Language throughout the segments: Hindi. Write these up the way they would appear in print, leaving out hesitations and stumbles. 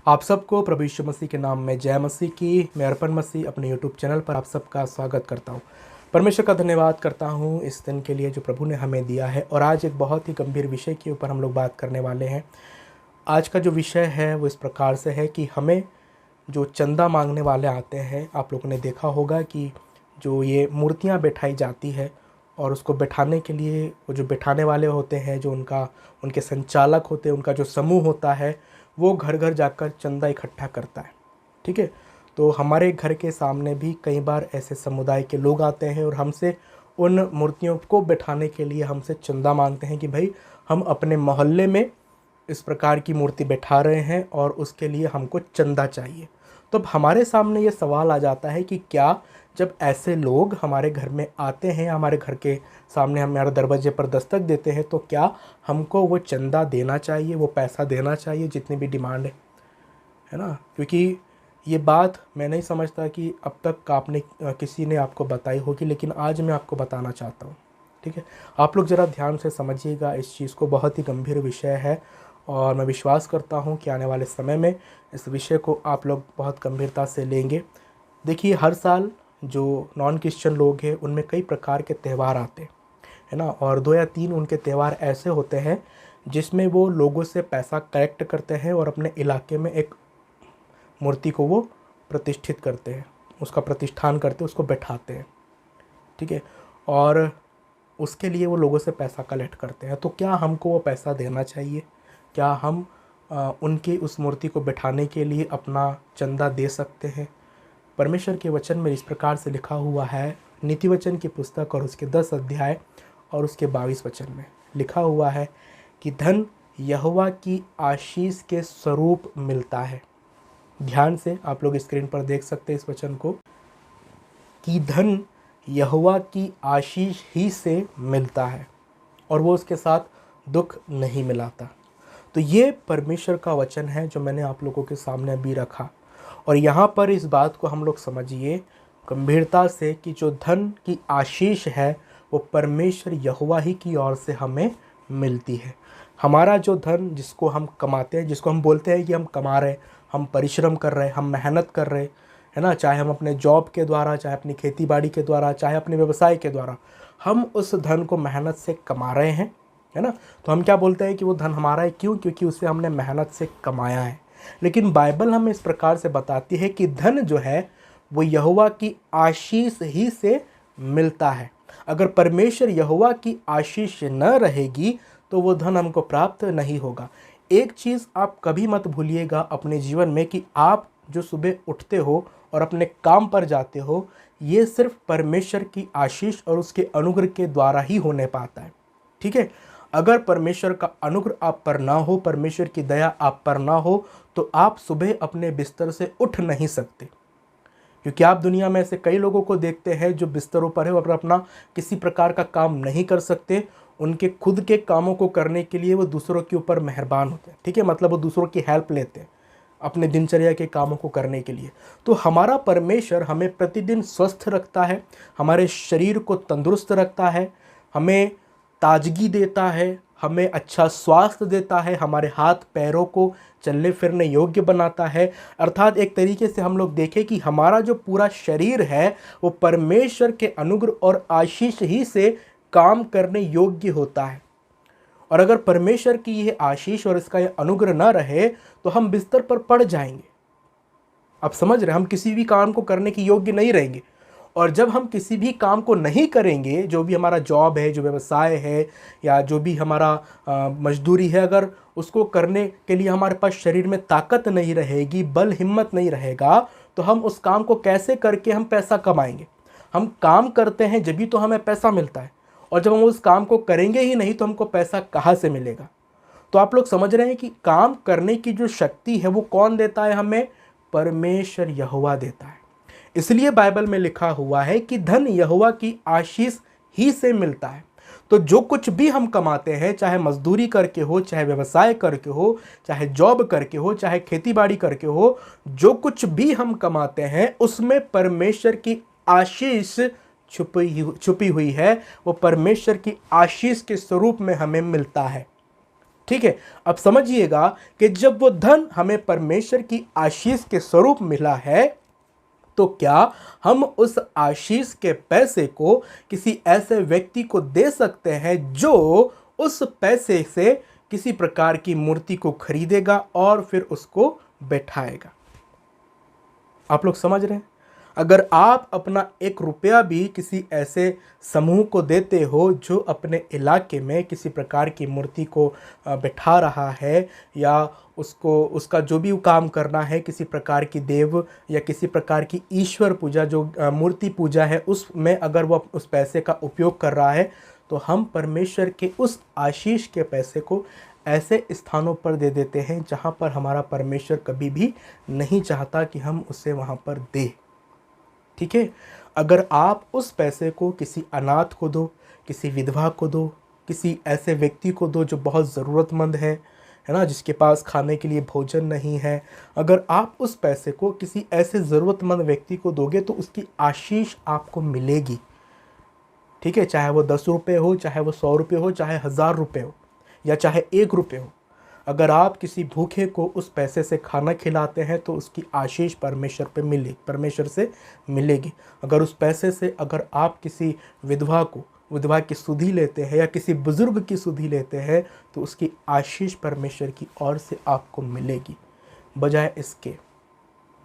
आप सबको प्रभु यीशु मसीह के नाम में जय मसीह की। मैं अर्पण मसीह अपने यूट्यूब चैनल पर आप सबका स्वागत करता हूं। परमेश्वर का धन्यवाद करता हूं इस दिन के लिए जो प्रभु ने हमें दिया है। और आज एक बहुत ही गंभीर विषय के ऊपर हम लोग बात करने वाले हैं। आज का जो विषय है वो इस प्रकार से है कि हमें जो चंदा मांगने वाले आते हैं, आप लोगों ने देखा होगा कि जो ये मूर्तियाँ बैठाई जाती है और उसको बैठाने के लिए वो जो बैठाने वाले होते हैं, जो उनके संचालक होते हैं, उनका जो समूह होता है, वो घर घर जाकर चंदा इकट्ठा करता है। ठीक है, तो हमारे घर के सामने भी कई बार ऐसे समुदाय के लोग आते हैं और हमसे उन मूर्तियों को बैठाने के लिए हमसे चंदा मांगते हैं कि भाई हम अपने मोहल्ले में इस प्रकार की मूर्ति बैठा रहे हैं और उसके लिए हमको चंदा चाहिए। तो अब हमारे सामने ये सवाल आ जाता है कि क्या जब ऐसे लोग हमारे घर में आते हैं, हमारे घर के सामने हमारे दरवाजे पर दस्तक देते हैं, तो क्या हमको वो चंदा देना चाहिए, वो पैसा देना चाहिए जितनी भी डिमांड है ना? क्योंकि ये बात मैं नहीं समझता कि अब तक आपने किसी ने आपको बताई होगी, लेकिन आज मैं आपको बताना चाहता हूँ। ठीक है, आप लोग ज़रा ध्यान से समझिएगा इस चीज़ को। बहुत ही गंभीर विषय है और मैं विश्वास करता हूँ कि आने वाले समय में इस विषय को आप लोग बहुत गंभीरता से लेंगे। देखिए, हर साल जो नॉन क्रिश्चियन लोग हैं उनमें कई प्रकार के त्यौहार आते हैं, है ना? और 2 या 3 उनके त्यौहार ऐसे होते हैं जिसमें वो लोगों से पैसा कलेक्ट करते हैं और अपने इलाके में एक मूर्ति को वो प्रतिष्ठित करते हैं, उसका प्रतिष्ठान करते हैं, उसको बैठाते हैं। ठीक है, और उसके लिए वो लोगों से पैसा कलेक्ट करते हैं। तो क्या हमको वो पैसा देना चाहिए? क्या हम उनकी उस मूर्ति को बैठाने के लिए अपना चंदा दे सकते हैं? परमेश्वर के वचन में इस प्रकार से लिखा हुआ है, नीति वचन की पुस्तक और उसके 10 अध्याय और उसके 22 वचन में लिखा हुआ है कि धन यहोवा की आशीष के स्वरूप मिलता है। ध्यान से आप लोग स्क्रीन पर देख सकते हैं इस वचन को, कि धन यहोवा की आशीष ही से मिलता है और वो उसके साथ दुख नहीं मिलाता। तो ये परमेश्वर का वचन है जो मैंने आप लोगों के सामने अभी रखा। और यहाँ पर इस बात को हम लोग समझिए गंभीरता से कि जो धन की आशीष है वो परमेश्वर यहोवा ही की ओर से हमें मिलती है। हमारा जो धन जिसको हम कमाते हैं, जिसको हम बोलते हैं कि हम कमा रहे हैं, हम परिश्रम कर रहे हैं, हम मेहनत कर रहे हैं, है ना? चाहे हम अपने जॉब के द्वारा, चाहे अपनी खेती बाड़ी के द्वारा, चाहे अपने व्यवसाय के द्वारा, हम उस धन को मेहनत से कमा रहे हैं, है ना? तो हम क्या बोलते हैं कि वो धन हमारा है। क्यों? क्योंकि उसे हमने मेहनत से कमाया है। लेकिन बाइबल हमें इस प्रकार से बताती है कि धन जो है वो यहोवा की आशीष ही से मिलता है। अगर परमेश्वर यहोवा की आशीष न रहेगी तो वो धन हमको प्राप्त नहीं होगा। एक चीज़ आप कभी मत भूलिएगा अपने जीवन में कि आप जो सुबह उठते हो और अपने काम पर जाते हो, ये सिर्फ परमेश्वर की आशीष और उसके अनुग्रह के द्वारा ही होने पाता है। ठीक है, अगर परमेश्वर का अनुग्रह आप पर ना हो, परमेश्वर की दया आप पर ना हो, तो आप सुबह अपने बिस्तर से उठ नहीं सकते। क्योंकि आप दुनिया में ऐसे कई लोगों को देखते हैं जो बिस्तरों पर है, वो अपना किसी प्रकार का काम नहीं कर सकते। उनके खुद के कामों को करने के लिए वो दूसरों के ऊपर मेहरबान होते हैं। ठीक है, मतलब वो दूसरों की हेल्प लेते हैं अपने दिनचर्या के कामों को करने के लिए। तो हमारा परमेश्वर हमें प्रतिदिन स्वस्थ रखता है, हमारे शरीर को तंदुरुस्त रखता है, हमें ताजगी देता है, हमें अच्छा स्वास्थ्य देता है, हमारे हाथ पैरों को चलने फिरने योग्य बनाता है। अर्थात एक तरीके से हम लोग देखें कि हमारा जो पूरा शरीर है वो परमेश्वर के अनुग्रह और आशीष ही से काम करने योग्य होता है। और अगर परमेश्वर की यह आशीष और इसका यह अनुग्रह न रहे तो हम बिस्तर पर पड़ जाएंगे। आप समझ रहे, हम किसी भी काम को करने के योग्य नहीं रहेंगे। और जब हम किसी भी काम को नहीं करेंगे, जो भी हमारा जॉब है, जो व्यवसाय है, या जो भी हमारा मजदूरी है, अगर उसको करने के लिए हमारे पास शरीर में ताकत नहीं रहेगी, बल हिम्मत नहीं रहेगा, तो हम उस काम को कैसे करके हम पैसा कमाएंगे? हम काम करते हैं जब भी तो हमें पैसा मिलता है, और जब हम उस काम को करेंगे ही नहीं तो हमको पैसा कहाँ से मिलेगा? तो आप लोग समझ रहे हैं कि काम करने की जो शक्ति है वो कौन देता है हमें? परमेश्वर यहोवा देता है। इसलिए बाइबल में लिखा हुआ है कि धन यहोवा की आशीष ही से मिलता है। तो जो कुछ भी हम कमाते हैं, चाहे मजदूरी करके हो, चाहे व्यवसाय करके हो, चाहे जॉब करके हो, चाहे खेतीबाड़ी करके हो, जो कुछ भी हम कमाते हैं उसमें परमेश्वर की आशीष छुपी हुई है। वो परमेश्वर की आशीष के स्वरूप में हमें मिलता है। ठीक है, अब समझिएगा कि जब वो धन हमें परमेश्वर की आशीष के स्वरूप मिला है, तो क्या हम उस आशीष के पैसे को किसी ऐसे व्यक्ति को दे सकते हैं जो उस पैसे से किसी प्रकार की मूर्ति को खरीदेगा और फिर उसको बैठाएगा? आप लोग समझ रहे हैं? अगर आप अपना 1 रुपया भी किसी ऐसे समूह को देते हो जो अपने इलाके में किसी प्रकार की मूर्ति को बैठा रहा है, या उसको उसका जो भी काम करना है, किसी प्रकार की देव या किसी प्रकार की ईश्वर पूजा जो मूर्ति पूजा है, उसमें अगर वह उस पैसे का उपयोग कर रहा है, तो हम परमेश्वर के उस आशीष के पैसे को ऐसे स्थानों पर दे देते हैं जहाँ पर हमारा परमेश्वर कभी भी नहीं चाहता कि हम उसे वहाँ पर दें। ठीक है, अगर आप उस पैसे को किसी अनाथ को दो, किसी विधवा को दो, किसी ऐसे व्यक्ति को दो जो बहुत ज़रूरतमंद है ना, जिसके पास खाने के लिए भोजन नहीं है, अगर आप उस पैसे को किसी ऐसे ज़रूरतमंद व्यक्ति को दोगे तो उसकी आशीष आपको मिलेगी। ठीक है, चाहे वो 10 रुपये हो, चाहे वो 100 रुपये हो, चाहे 1000 रुपये हो, या चाहे 1 रुपये हो। अगर आप किसी भूखे को उस पैसे से खाना खिलाते हैं तो उसकी आशीष परमेश्वर से मिलेगी। अगर उस पैसे से अगर आप किसी विधवा की सुधि लेते हैं या किसी बुज़ुर्ग की सुधि लेते हैं तो उसकी आशीष परमेश्वर की ओर से आपको मिलेगी, बजाय इसके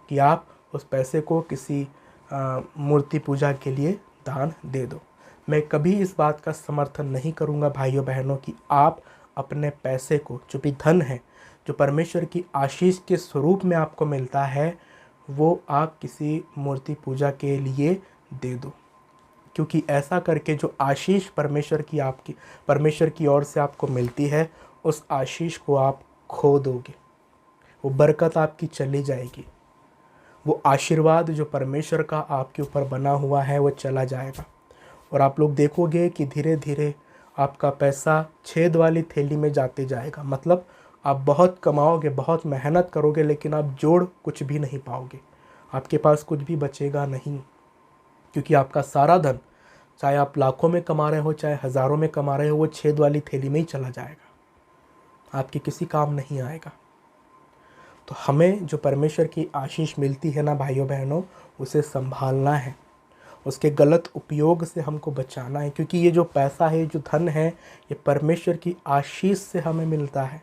कि आप उस पैसे को किसी मूर्ति पूजा के लिए दान दे दो। मैं कभी इस बात का समर्थन नहीं करूँगा भाइयों बहनों कि आप अपने पैसे को, जो भी धन है, जो परमेश्वर की आशीष के स्वरूप में आपको मिलता है, वो आप किसी मूर्ति पूजा के लिए दे दो। क्योंकि ऐसा करके जो आशीष परमेश्वर की ओर से आपको मिलती है, उस आशीष को आप खो दोगे। वो बरकत आपकी चली जाएगी। वो आशीर्वाद जो परमेश्वर का आपके ऊपर बना हुआ है वो चला जाएगा। और आप लोग देखोगे कि धीरे धीरे आपका पैसा छेद वाली थैली में जाते जाएगा। मतलब आप बहुत कमाओगे, बहुत मेहनत करोगे, लेकिन आप जोड़ कुछ भी नहीं पाओगे। आपके पास कुछ भी बचेगा नहीं, क्योंकि आपका सारा धन, चाहे आप लाखों में कमा रहे हो, चाहे हज़ारों में कमा रहे हो, वो छेद वाली थैली में ही चला जाएगा, आपके किसी काम नहीं आएगा। तो हमें जो परमेश्वर की आशीष मिलती है ना भाइयों बहनों, उसे संभालना है, उसके गलत उपयोग से हमको बचाना है। क्योंकि ये जो पैसा है, जो धन है, ये परमेश्वर की आशीष से हमें मिलता है।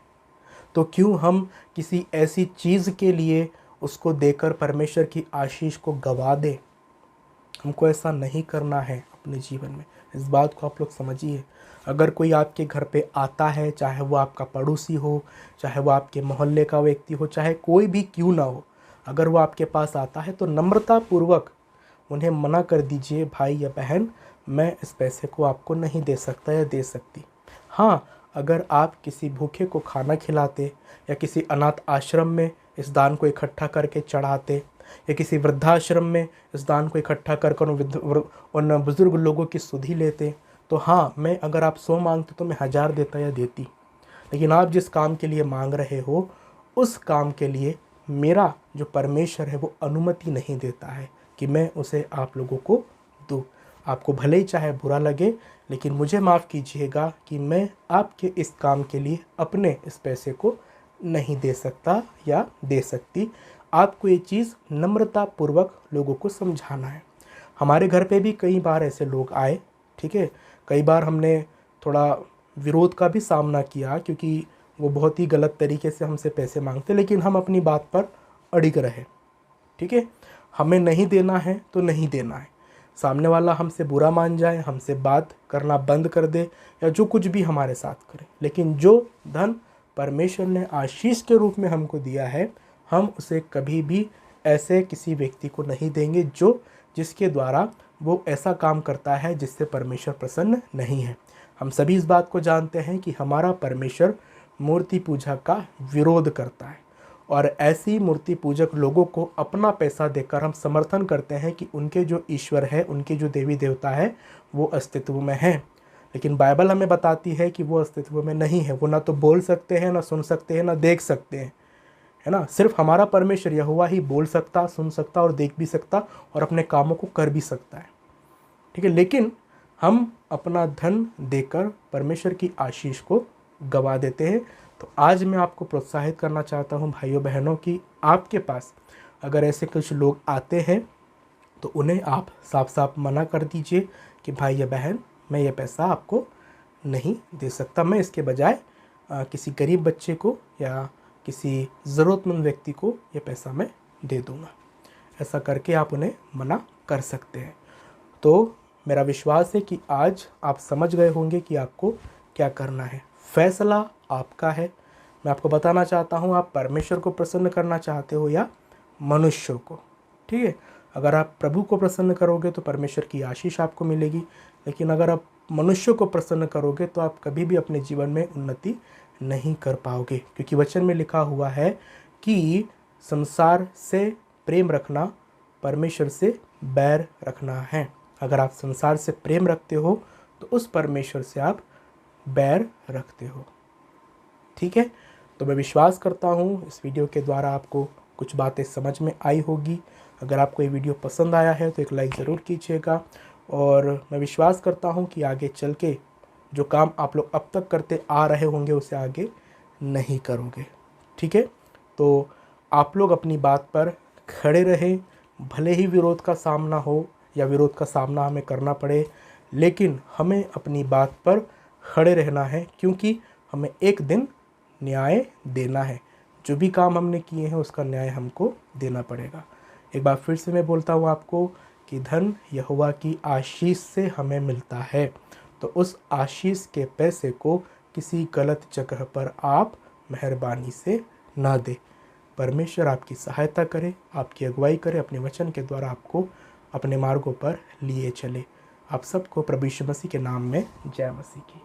तो क्यों हम किसी ऐसी चीज़ के लिए उसको देकर परमेश्वर की आशीष को गवा दें? हमको ऐसा नहीं करना है अपने जीवन में। इस बात को आप लोग समझिए। अगर कोई आपके घर पे आता है, चाहे वो आपका पड़ोसी हो, चाहे वो आपके मोहल्ले का व्यक्ति हो, चाहे कोई भी क्यों ना हो, अगर वो आपके पास आता है तो नम्रतापूर्वक उन्हें मना कर दीजिए, भाई या बहन, मैं इस पैसे को आपको नहीं दे सकता या दे सकती। हाँ, अगर आप किसी भूखे को खाना खिलाते या किसी अनाथ आश्रम में इस दान को इकट्ठा करके चढ़ाते, या किसी वृद्धाश्रम में इस दान को इकट्ठा कर उन बुज़ुर्ग लोगों की सुधि लेते, तो हाँ, मैं अगर आप 100 मांगते तो मैं 1000 देता या देती। लेकिन आप जिस काम के लिए मांग रहे हो, उस काम के लिए मेरा जो परमेश्वर है वो अनुमति नहीं देता है कि मैं उसे आप लोगों को दूँ। आपको भले ही चाहे बुरा लगे, लेकिन मुझे माफ़ कीजिएगा कि मैं आपके इस काम के लिए अपने इस पैसे को नहीं दे सकता या दे सकती। आपको ये चीज़ नम्रतापूर्वक लोगों को समझाना है। हमारे घर पे भी कई बार ऐसे लोग आए, ठीक है, कई बार हमने थोड़ा विरोध का भी सामना किया, क्योंकि वो बहुत ही गलत तरीके से हमसे पैसे मांगते, लेकिन हम अपनी बात पर अड़िग रहे। ठीक है, हमें नहीं देना है तो नहीं देना है। सामने वाला हमसे बुरा मान जाए, हमसे बात करना बंद कर दे, या जो कुछ भी हमारे साथ करे, लेकिन जो धन परमेश्वर ने आशीष के रूप में हमको दिया है, हम उसे कभी भी ऐसे किसी व्यक्ति को नहीं देंगे जिसके द्वारा वो ऐसा काम करता है जिससे परमेश्वर प्रसन्न नहीं है। हम सभी इस बात को जानते हैं कि हमारा परमेश्वर मूर्ति पूजा का विरोध करता है, और ऐसी मूर्ति पूजक लोगों को अपना पैसा देकर हम समर्थन करते हैं कि उनके जो ईश्वर है, उनके जो देवी देवता है, वो अस्तित्व में है। लेकिन बाइबल हमें बताती है कि वो अस्तित्व में नहीं है। वो ना तो बोल सकते हैं, ना सुन सकते हैं, ना देख सकते हैं, है ना। सिर्फ हमारा परमेश्वर यहोवा ही बोल सकता, सुन सकता और देख भी सकता और अपने कामों को कर भी सकता है। ठीक है, लेकिन हम अपना धन देकर परमेश्वर की आशीष को गवा देते हैं। तो तो आज मैं आपको प्रोत्साहित करना चाहता हूँ भाइयों बहनों कि आपके पास अगर ऐसे कुछ लोग आते हैं तो उन्हें आप साफ साफ मना कर दीजिए कि भाई या बहन, मैं ये पैसा आपको नहीं दे सकता, मैं इसके बजाय किसी गरीब बच्चे को या किसी ज़रूरतमंद व्यक्ति को ये पैसा मैं दे दूँगा। ऐसा करके आप उन्हें मना कर सकते हैं। तो मेरा विश्वास है कि आज आप समझ गए होंगे कि आपको क्या करना है। फैसला आपका है। मैं आपको बताना चाहता हूँ, आप परमेश्वर को प्रसन्न करना चाहते हो या मनुष्यों को। ठीक है, अगर आप प्रभु को प्रसन्न करोगे तो परमेश्वर की आशीष आपको मिलेगी, लेकिन अगर आप मनुष्यों को प्रसन्न करोगे तो आप कभी भी अपने जीवन में उन्नति नहीं कर पाओगे, क्योंकि वचन में लिखा हुआ है कि संसार से प्रेम रखना परमेश्वर से बैर रखना है। अगर आप संसार से प्रेम रखते हो तो उस परमेश्वर से आप बैर रखते हो। ठीक है, तो मैं विश्वास करता हूँ इस वीडियो के द्वारा आपको कुछ बातें समझ में आई होगी। अगर आपको ये वीडियो पसंद आया है तो एक लाइक ज़रूर कीजिएगा, और मैं विश्वास करता हूँ कि आगे चल के जो काम आप लोग अब तक करते आ रहे होंगे उसे आगे नहीं करोगे। ठीक है, तो आप लोग अपनी बात पर खड़े रहें, भले ही विरोध का सामना हो या विरोध का सामना हमें करना पड़े, लेकिन हमें अपनी बात पर खड़े रहना है, क्योंकि हमें एक दिन न्याय देना है। जो भी काम हमने किए हैं उसका न्याय हमको देना पड़ेगा। एक बार फिर से मैं बोलता हूँ आपको कि धन यहोवा की आशीष से हमें मिलता है, तो उस आशीष के पैसे को किसी गलत जगह पर आप मेहरबानी से ना दें। परमेश्वर आपकी सहायता करे, आपकी अगुवाई करे, अपने वचन के द्वारा आपको अपने मार्गों पर लिए चले। आप सबको प्रभु यीशु मसीह के नाम में जय मसीह की।